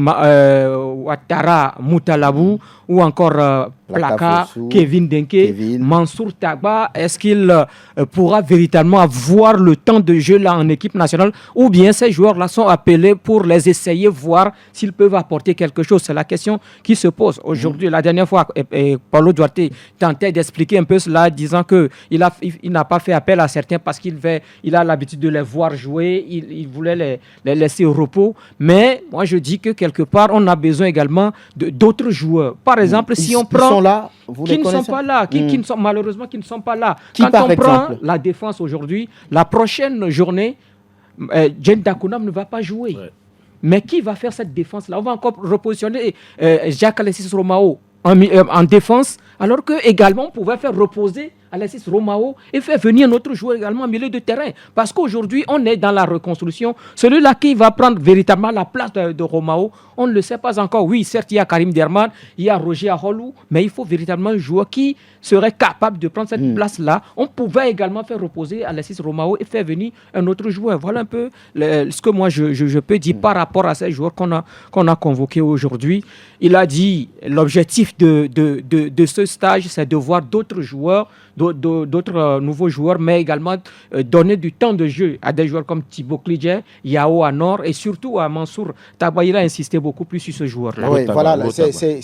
Ouattara Moutalabou ou encore Plaka, Kevin Denke, Mansour Tagba, est-ce qu'il pourra véritablement avoir le temps de jeu là en équipe nationale ou bien ces joueurs-là sont appelés pour les essayer, voir s'ils peuvent apporter quelque chose? C'est la question qui se pose aujourd'hui. La dernière fois, Paulo Duarte tentait d'expliquer un peu cela, disant qu'il n'a pas fait appel à certains parce qu'il a l'habitude de les voir jouer, il voulait les laisser au repos. Mais moi, je dis que quelque part, on a besoin également d'autres joueurs. Par exemple, si on prend... Sont là, qui ne sont pas là, qui ne sont, malheureusement, qui ne sont pas là. Qui, quand par on exemple prend la défense aujourd'hui, la prochaine journée, Jen Dakonam ne va pas jouer. Ouais. Mais qui va faire cette défense-là? On va encore repositionner Jacques Alexis Romao en défense, alors que également on pouvait faire reposer Alexis Romao et faire venir notre joueur également au milieu de terrain. Parce qu'aujourd'hui, on est dans la reconstruction. Celui-là qui va prendre véritablement la place de Romao, on ne le sait pas encore. Oui, certes, il y a Karim Derman, il y a Roger Aholou, mais il faut véritablement un joueur qui serait capable de prendre cette place-là. On pouvait également faire reposer Alexis Romao et faire venir un autre joueur. Voilà un peu ce que moi je peux dire par rapport à ces joueurs qu'on a convoqués aujourd'hui. Il a dit l'objectif de ce stage, c'est de voir d'autres joueurs, d'autres nouveaux joueurs, mais également donner du temps de jeu à des joueurs comme Thibaut Klidjer, Yao Anor et surtout à Mansour Tagba. Il a insisté beaucoup plus sur ce joueur-là. Oui, voilà, c'est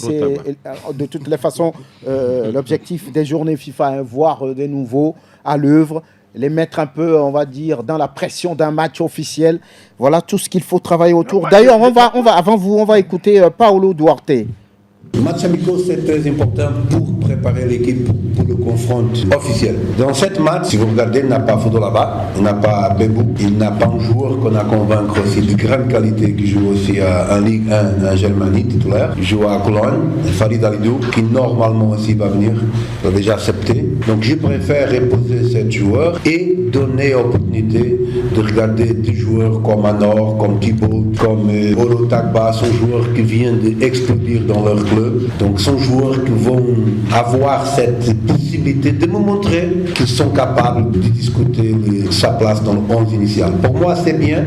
de toutes les façons l'objectif des journées FIFA, voir des nouveaux à l'œuvre, les mettre un peu, on va dire, dans la pression d'un match officiel. Voilà tout ce qu'il faut travailler autour. D'ailleurs, on va écouter Paulo Duarte. Match amical, c'est très important pour préparer l'équipe pour le confront officiel. Dans cette match, si vous regardez, il n'a pas Fodo là-bas, il n'a pas Bebou, il n'a pas un joueur qu'on a convaincu aussi de grande qualité qui joue aussi en Ligue 1 en Germanie, titulaire. Il joue à Cologne, Farid Alidou, qui normalement aussi va venir, il a déjà accepté. Donc je préfère reposer ce joueur et donner l'opportunité de regarder des joueurs comme Anor, comme Thibaut, comme Olo Tagba, sont joueurs qui viennent d'exploser dans leur club. Donc, ce sont joueurs qui vont avoir cette possibilité de me montrer qu'ils sont capables de discuter sa place dans le 11 initial. Pour moi, c'est bien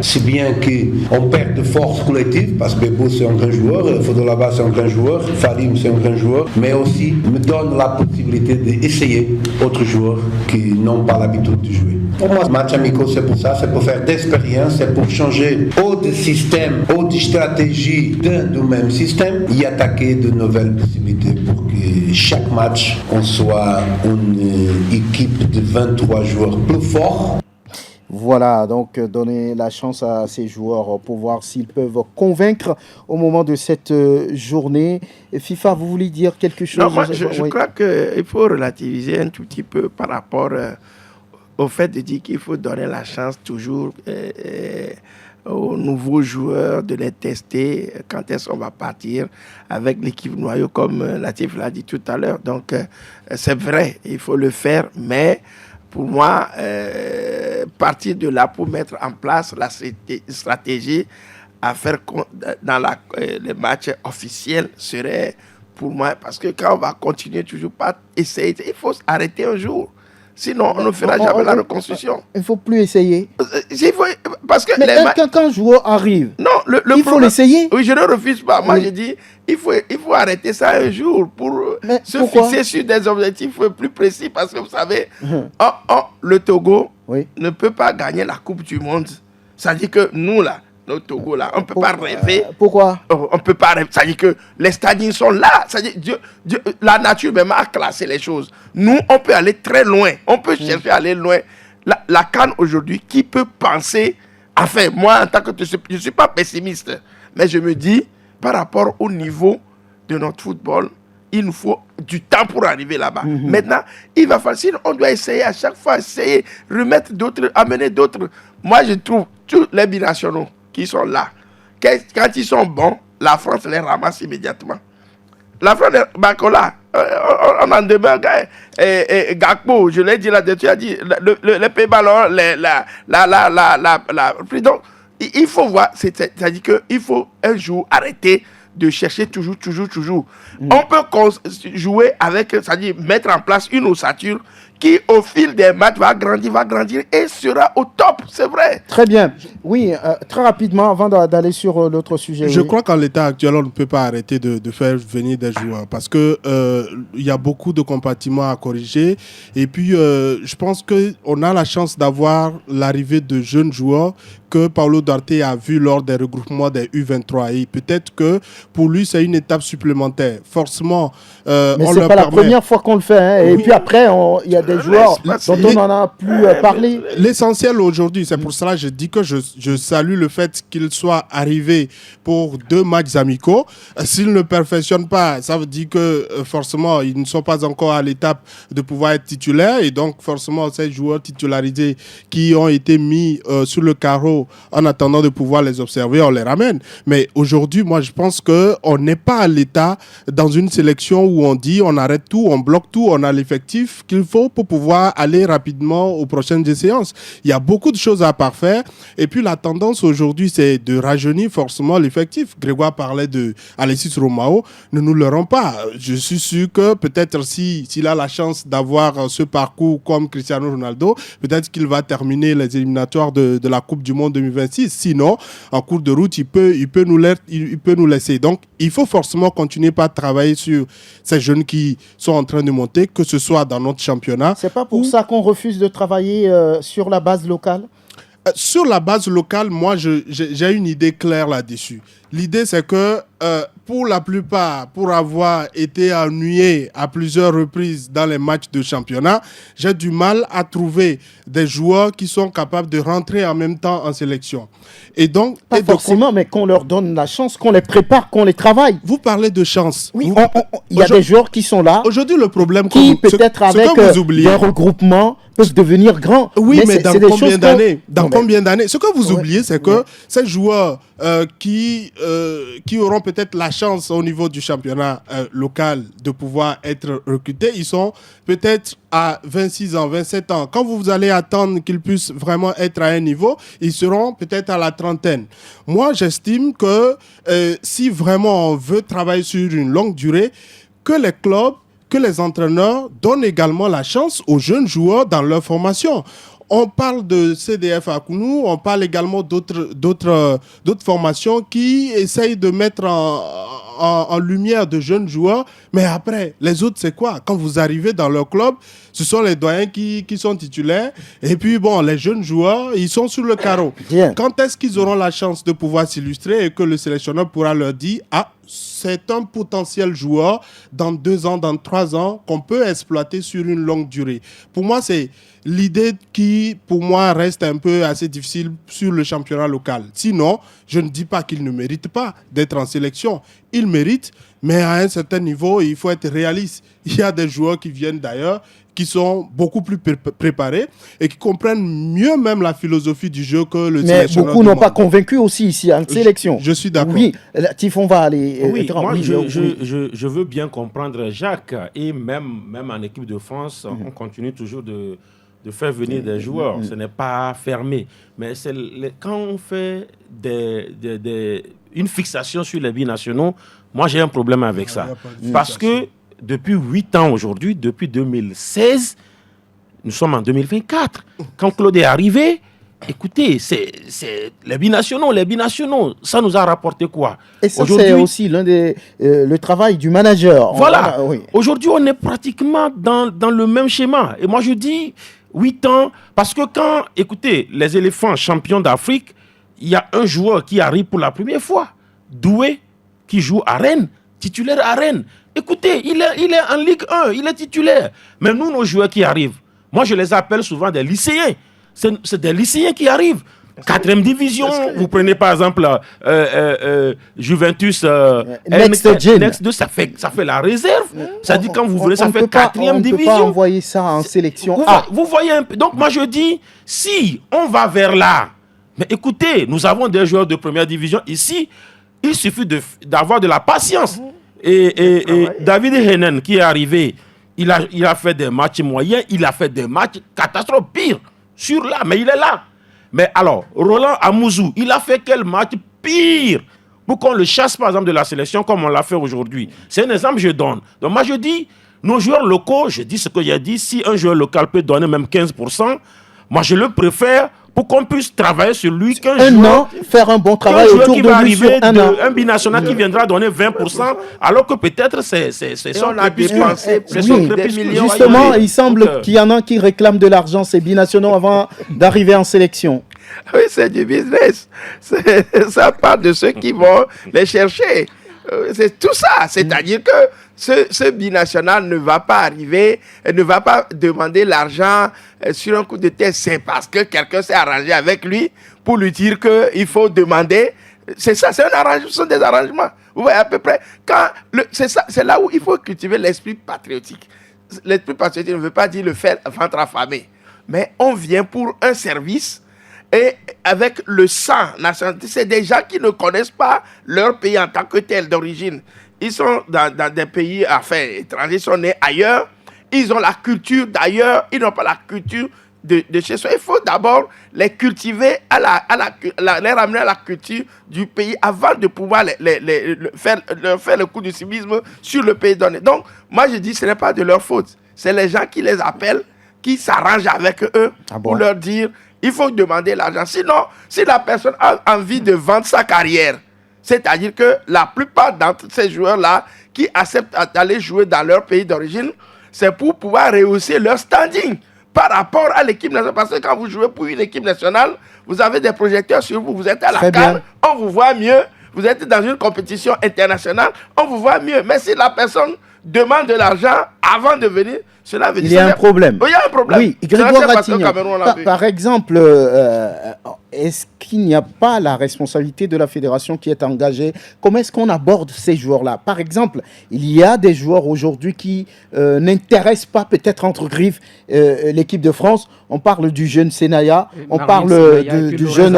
qu'on perd de force collective, parce que Bebo, c'est un grand joueur, Fodolaba, c'est un grand joueur, Farim, c'est un grand joueur, mais aussi me donne la possibilité d'essayer d'autres joueurs qui n'ont pas l'habitude de jouer. Pour moi, match amical, c'est pour ça, c'est pour faire d'expérience, c'est pour changer autre système, autre stratégie du même système et attaquer de nouvelles possibilités pour que chaque match, on soit une équipe de 23 joueurs plus forts. Voilà, donc donner la chance à ces joueurs pour voir s'ils peuvent convaincre au moment de cette journée. FIFA, vous voulez dire quelque chose? Non, moi, je crois qu'il faut relativiser un tout petit peu par rapport au fait de dire qu'il faut donner la chance toujours aux nouveaux joueurs de les tester quand est-ce qu'on va partir avec l'équipe noyau, comme Latif l'a dit tout à l'heure. Donc, c'est vrai, il faut le faire, mais pour moi, partir de là pour mettre en place la stratégie à faire dans les matchs officiels serait pour moi, parce que quand on va continuer toujours pas essayer, il faut arrêter un jour. Sinon, on ne fera jamais la reconstruction. Il ne faut plus essayer. Parce que quand un joueur arrive, non, il faut l'essayer. Oui, je ne refuse pas. Moi, je dis, il faut arrêter ça un jour pour fixer sur des objectifs plus précis. Parce que vous savez, le Togo ne peut pas gagner la Coupe du Monde. Ça dit que nous, là, au Togo, là, on ne peut pas rêver. Pourquoi? On ne peut pas rêver. Ça dit que les stadiers sont là. Ça dit, la nature même a classé les choses. Nous, on peut aller très loin. On peut chercher à aller loin. La CAN aujourd'hui, qui peut penser... Enfin, moi, en tant que... Je ne suis pas pessimiste. Mais je me dis, par rapport au niveau de notre football, il nous faut du temps pour arriver là-bas. Maintenant, il va falloir... Sinon, on doit essayer à chaque fois, remettre d'autres, amener d'autres. Moi, je trouve tous les binationaux qui sont là, quand ils sont bons, la France les ramasse immédiatement. La France, Bakola, on en demeure, et Gakpo, je l'ai dit là-dessus, tu as dit, les Pays-Bas, donc, il faut voir, c'est-à-dire qu'il faut un jour arrêter de chercher toujours. On peut jouer avec, c'est-à-dire mettre en place une ossature qui, au fil des matchs, va grandir et sera au top, c'est vrai. Très bien. Oui, très rapidement, avant d'aller sur l'autre sujet. Je crois qu'en l'état actuel, on ne peut pas arrêter de faire venir des joueurs parce que il y a beaucoup de compartiments à corriger. Et puis, je pense qu'on a la chance d'avoir l'arrivée de jeunes joueurs que Paulo Duarte a vu lors des regroupements des U23. Et peut-être que pour lui, c'est une étape supplémentaire. Forcément, mais ce n'est pas la première fois qu'on le fait. Hein. Et puis après, il y a des joueurs dont on n'en a plus parlé. L'essentiel aujourd'hui, c'est pour cela que je dis que je salue le fait qu'il soit arrivé pour 2 matchs amicaux. S'il ne perfectionne pas, ça veut dire que forcément, ils ne sont pas encore à l'étape de pouvoir être titulaires. Et donc, forcément, ces joueurs titularisés qui ont été mis sur le carreau en attendant de pouvoir les observer, on les ramène. Mais aujourd'hui, moi, je pense qu'on n'est pas à l'état dans une sélection où on dit on arrête tout, on bloque tout, on a l'effectif qu'il faut pour pouvoir aller rapidement aux prochaines séances. Il y a beaucoup de choses à parfaire. Et puis, la tendance aujourd'hui, c'est de rajeunir forcément l'effectif. Grégoire parlait de Alexis Romao. Ne nous le rend pas. Je suis sûr que peut-être s'il a la chance d'avoir ce parcours comme Cristiano Ronaldo, peut-être qu'il va terminer les éliminatoires de la Coupe du Monde 2026. Sinon, en cours de route, il peut nous laisser. Donc, il faut forcément continuer par travailler sur ces jeunes qui sont en train de monter, que ce soit dans notre championnat. C'est pas pour ça qu'on refuse de travailler sur la base locale? Sur la base locale, moi, j'ai une idée claire là-dessus. L'idée, c'est que pour la plupart, pour avoir été ennuyé à plusieurs reprises dans les matchs de championnat, j'ai du mal à trouver des joueurs qui sont capables de rentrer en même temps en sélection. Et donc, pas forcément, mais qu'on leur donne la chance, qu'on les prépare, qu'on les travaille. Vous parlez de chance. Oui, il y a des joueurs qui sont là. Aujourd'hui, le problème qui peut-être avec des regroupements peuvent devenir grands. Oui, mais dans combien d'années? Dans combien d'années? Ce que vous oubliez, c'est que ces joueurs qui auront peut-être la chance au niveau du championnat local de pouvoir être recrutés, ils sont peut-être à 26 ans, 27 ans. Quand vous allez attendre qu'ils puissent vraiment être à un niveau, ils seront peut-être à la trentaine. Moi, j'estime que si vraiment on veut travailler sur une longue durée, que les clubs, que les entraîneurs donnent également la chance aux jeunes joueurs dans leur formation. On parle de CDF à Kounou, on parle également d'autres formations qui essayent de mettre en lumière de jeunes joueurs. Mais après, les autres, c'est quoi? Quand vous arrivez dans leur club, ce sont les doyens qui sont titulaires. Et puis, bon, les jeunes joueurs, ils sont sur le carreau. Bien. Quand est-ce qu'ils auront la chance de pouvoir s'illustrer et que le sélectionneur pourra leur dire « Ah, c'est un potentiel joueur dans 2 ans, dans 3 ans, qu'on peut exploiter sur une longue durée. » Pour moi, c'est l'idée qui, pour moi, reste un peu assez difficile sur le championnat local. Sinon, je ne dis pas qu'il ne mérite pas d'être en sélection. Il mérite, mais à un certain niveau, il faut être réaliste. Il y a des joueurs qui viennent d'ailleurs, qui sont beaucoup plus préparés et qui comprennent mieux même la philosophie du jeu que le sélectionneur. Mais beaucoup n'ont pas convaincu aussi ici en sélection. Je suis d'accord. Oui, Tif, on va aller... Oui, moi, je veux bien comprendre Jacques. Et même en équipe de France, on continue toujours de faire venir des joueurs. Ce n'est pas fermé. Mais quand on fait une fixation sur les binationaux, moi, j'ai un problème avec ça. Parce que depuis 8 ans aujourd'hui, depuis 2016, nous sommes en 2024. Quand Claude est arrivé, écoutez, c'est les binationaux, ça nous a rapporté quoi? Et ça, c'est aussi le travail du manager. Voilà. Aujourd'hui, on est pratiquement dans le même schéma. Et moi, je dis 8 ans, parce que quand, écoutez, les éléphants champions d'Afrique, il y a un joueur qui arrive pour la première fois, Doué, qui joue à Rennes, titulaire à Rennes. Écoutez, il est en Ligue 1, il est titulaire. Mais nous, nos joueurs qui arrivent, moi je les appelle souvent des lycéens. C'est des lycéens qui arrivent. 4e division, vous prenez par exemple Juventus Next 2, ça fait la réserve. Ça dit quand vous voulez, ça fait 4e division. On ne peut pas envoyer ça en sélection. Vous voyez un peu. Donc moi je dis, si on va vers là, mais écoutez, nous avons des joueurs de première division ici, il suffit d'avoir de la patience. Et David Hennen qui est arrivé, il a fait des matchs moyens, il a fait des matchs catastrophes, pire, sur là, mais il est là. Mais alors, Roland Amouzou, il a fait quel match pire pour qu'on le chasse par exemple de la sélection comme on l'a fait aujourd'hui? C'est un exemple que je donne. Donc moi je dis, Nos joueurs locaux, je dis ce que j'ai dit, si un joueur local peut donner même 15%, moi je le préfère pour qu'on puisse travailler sur lui qu'un joueur, faire un bon travail autour qui de va lui sur arriver un un binational qui viendra donner 20%, alors que peut-être c'est son crépuscule. Justement, il semble qu'il y en a qui réclament de l'argent, ces binationaux, avant d'arriver en sélection. Oui, c'est du business. Ça part de ceux qui vont les chercher. C'est tout ça. C'est-à-dire que ce binational ne va pas arriver, ne va pas demander l'argent sur un coup de tête. C'est parce que quelqu'un s'est arrangé avec lui pour lui dire qu'il faut demander. C'est ça, c'est un arrangement, ce sont des arrangements. Vous voyez à peu près. C'est là où il faut cultiver l'esprit patriotique. L'esprit patriotique ne veut pas dire le faire ventre affamé. Mais on vient pour un service et avec le sang national. C'est des gens qui ne connaissent pas leur pays en tant que tel d'origine. Ils sont dans des pays étrangers, ils sont nés ailleurs, ils ont la culture d'ailleurs, ils n'ont pas la culture de chez soi. Il faut d'abord les cultiver, les ramener à la culture du pays avant de pouvoir faire le coup du civisme sur le pays donné. Donc, moi je dis ce n'est pas de leur faute. C'est les gens qui les appellent, qui s'arrangent avec eux pour leur dire il faut demander l'argent. Sinon, si la personne a envie de vendre sa carrière, c'est-à-dire que la plupart d'entre ces joueurs-là qui acceptent d'aller jouer dans leur pays d'origine, c'est pour pouvoir rehausser leur standing par rapport à l'équipe nationale. Parce que quand vous jouez pour une équipe nationale, vous avez des projecteurs sur vous, vous êtes à la CAN, on vous voit mieux, vous êtes dans une compétition internationale, on vous voit mieux. Mais si la personne demande de l'argent avant de venir, cela veut dire... Il y a un problème. Oui, il y a un problème. Oui, Grégoire Ratignan, par exemple, est-ce qu'il n'y a pas la responsabilité de la fédération qui est engagée? Comment est-ce qu'on aborde ces joueurs-là? Par exemple, il y a des joueurs aujourd'hui qui n'intéressent pas peut-être entre griffes l'équipe de France. On parle du jeune Senaya, on parle du jeune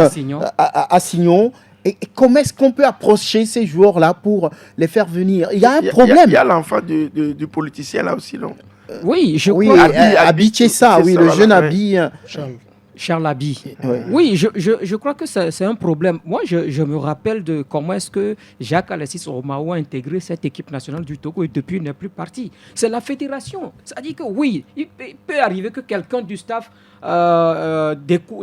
Assignon. Et comment est-ce qu'on peut approcher ces joueurs-là pour les faire venir? Il y a un problème. Il y a l'enfant du politicien là aussi, non? Oui, je crois. Abi Tchessa, oui, le jeune Abi. Charles Abi. Oui, je crois que c'est un problème. Moi, je me rappelle de comment est-ce que Jacques Alexis Romao a intégré cette équipe nationale du Togo et depuis il n'est plus parti. C'est la fédération. C'est-à-dire que oui, il peut arriver que quelqu'un du staff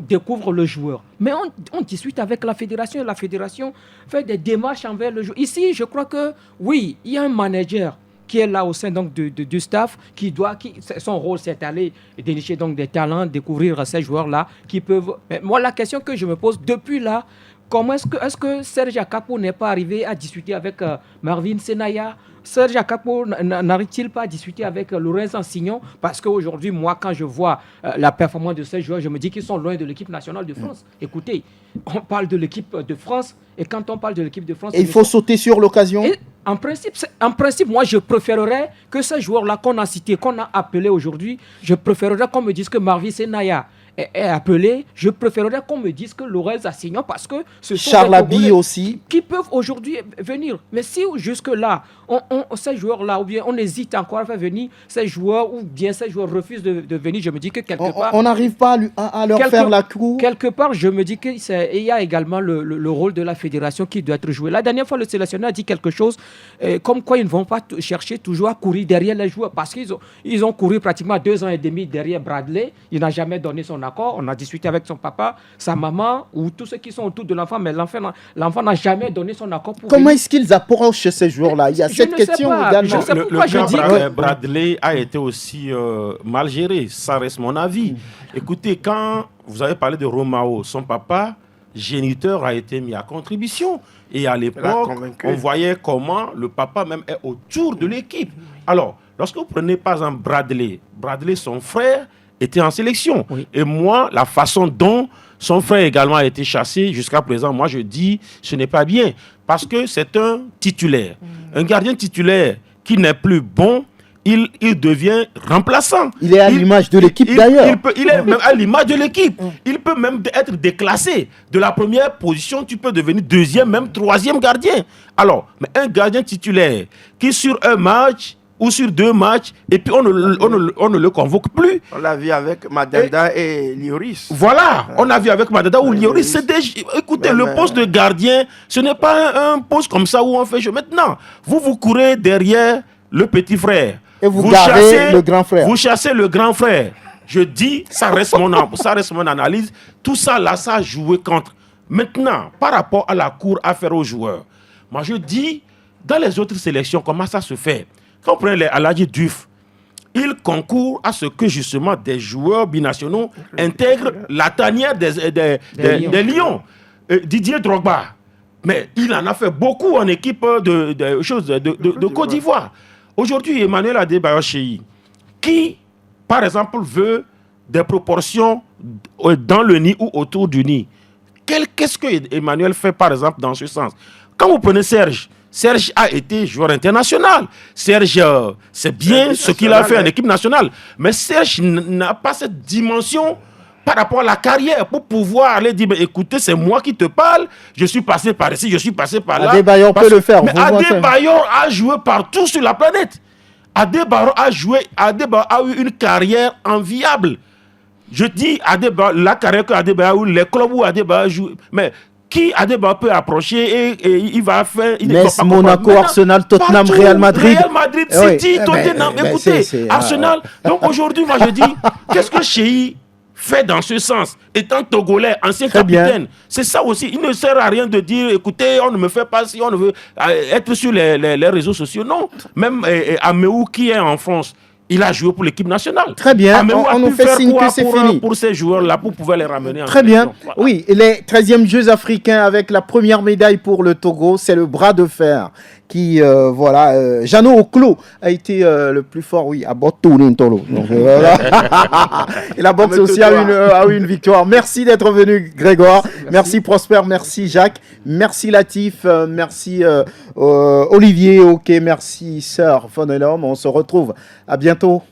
découvre le joueur. Mais on discute avec la fédération et la fédération fait des démarches envers le joueur. Ici, je crois que oui, il y a un manager qui est là au sein donc, du staff, son rôle c'est d'aller dénicher donc, des talents, découvrir ces joueurs-là qui peuvent... Mais moi, la question que je me pose depuis là, comment est-ce que Serge Akapo n'est pas arrivé à discuter avec Marvin Senaya? Serge Akapo n'arrive-t-il pas à discuter avec Lorenz Insignon? Parce qu'aujourd'hui, moi, quand je vois la performance de ces joueurs, je me dis qu'ils sont loin de l'équipe nationale de France. Écoutez, on parle de l'équipe de France, et quand on parle de l'équipe de France... Et il faut sauter sur l'occasion. En principe, moi, je préférerais que ces joueurs-là qu'on a cités, qu'on a appelés aujourd'hui, je préférerais qu'on me dise que Marvin Senaya est appelé. Je préférerais qu'on me dise que Lorenz Assignon, parce que ce sont Charles Abi aussi, qui peuvent aujourd'hui venir. Mais si jusque-là, ces joueurs-là, ou bien on hésite encore à faire venir ces joueurs, ou bien ces joueurs refusent de venir, je me dis que quelque part... On n'arrive pas à leur faire la cour. Quelque part, je me dis qu'il y a également le rôle de la fédération qui doit être joué. La dernière fois, le sélectionneur a dit quelque chose, comme quoi ils ne vont pas chercher toujours à courir derrière les joueurs, parce qu'ils ont couru pratiquement 2 ans et demi derrière Bradley. Il n'a jamais donné son accord. On a discuté avec son papa, sa maman, ou tous ceux qui sont autour de l'enfant, mais l'enfant n'a jamais donné son accord pour Comment est-ce qu'ils approchent ces joueurs-là? Il y a cette question également. Le cas Bradley a été aussi mal géré, ça reste mon avis. Écoutez, quand vous avez parlé de Romao, son papa, géniteur, a été mis à contribution. Et à l'époque, on voyait comment le papa même est autour de l'équipe. Alors, lorsque vous prenez par exemple Bradley, son frère, était en sélection. Oui. Et moi, la façon dont son frère également a été chassé jusqu'à présent, moi je dis, ce n'est pas bien. Parce que c'est un titulaire. Un gardien titulaire qui n'est plus bon, il devient remplaçant. Il est à l'image de l'équipe d'ailleurs. Il est même à l'image de l'équipe. Il peut même être déclassé. De la première position, tu peux devenir 2e, même 3e gardien. Alors, mais un gardien titulaire qui sur un match... ou sur 2 matchs, et puis on ne le convoque plus. On l'a vu avec Madanda et Lioris. Voilà, on a vu avec Madanda ou Lioris. Écoutez, le poste de gardien, ce n'est pas un poste comme ça où on fait jeu. Maintenant, vous courez derrière le petit frère. Et vous gardez le grand frère. Vous chassez le grand frère. Je dis, ça reste mon analyse. Tout ça, là, ça a joué contre. Maintenant, par rapport à la cour à faire aux joueurs, moi, je dis, dans les autres sélections, comment ça se fait? Quand on prend les Aladji Diouf, il concourt à ce que, justement, des joueurs binationaux intègrent la tanière des Lions. Didier Drogba, mais il en a fait beaucoup en équipe de Côte d'Ivoire. Aujourd'hui, Emmanuel Adebayor Cheyi, qui, par exemple, veut des proportions dans le nid ou autour du nid. Qu'est-ce que Emmanuel fait, par exemple, dans ce sens? Quand vous prenez Serge a été joueur international. Serge, c'est bien ce qu'il a fait en équipe nationale. Mais Serge n'a pas cette dimension par rapport à la carrière pour pouvoir aller dire, écoutez, c'est moi qui te parle, je suis passé par ici, je suis passé par là. Adebayor peut le faire. Mais Adebayor a joué partout sur la planète. Adebayor a eu une carrière enviable. Je dis Adebayor, la carrière que Adebayor a eu, les clubs où Adebayor joue, mais qui Adebayor peut approcher et il va faire... Metz, Monaco, Arsenal, Tottenham, partout, Real Madrid. City, Tottenham, écoutez, Arsenal. Donc aujourd'hui, moi je dis, qu'est-ce que Cheyi fait dans ce sens, étant Togolais, ancien capitaine, c'est ça aussi. Il ne sert à rien de dire, écoutez, on ne me fait pas si on ne veut être sur les réseaux sociaux. Non, même Améou qui est en France, il a joué pour l'équipe nationale. Très bien, on nous fait signe que c'est fini. Pour ces joueurs-là, pour pouvoir les ramener en Très bien, voilà. Oui, les 13e Jeux africains avec la première médaille pour le Togo, c'est le bras de fer qui, Jeannot Oklo a été le plus fort, oui, à Botouni Ntolo. Et la boxe aussi a eu une victoire. Merci d'être venu, Grégoire. Merci Prosper, merci Jacques, merci Latif, merci Olivier, ok, merci Sœur Fonelhomme. On se retrouve à bientôt.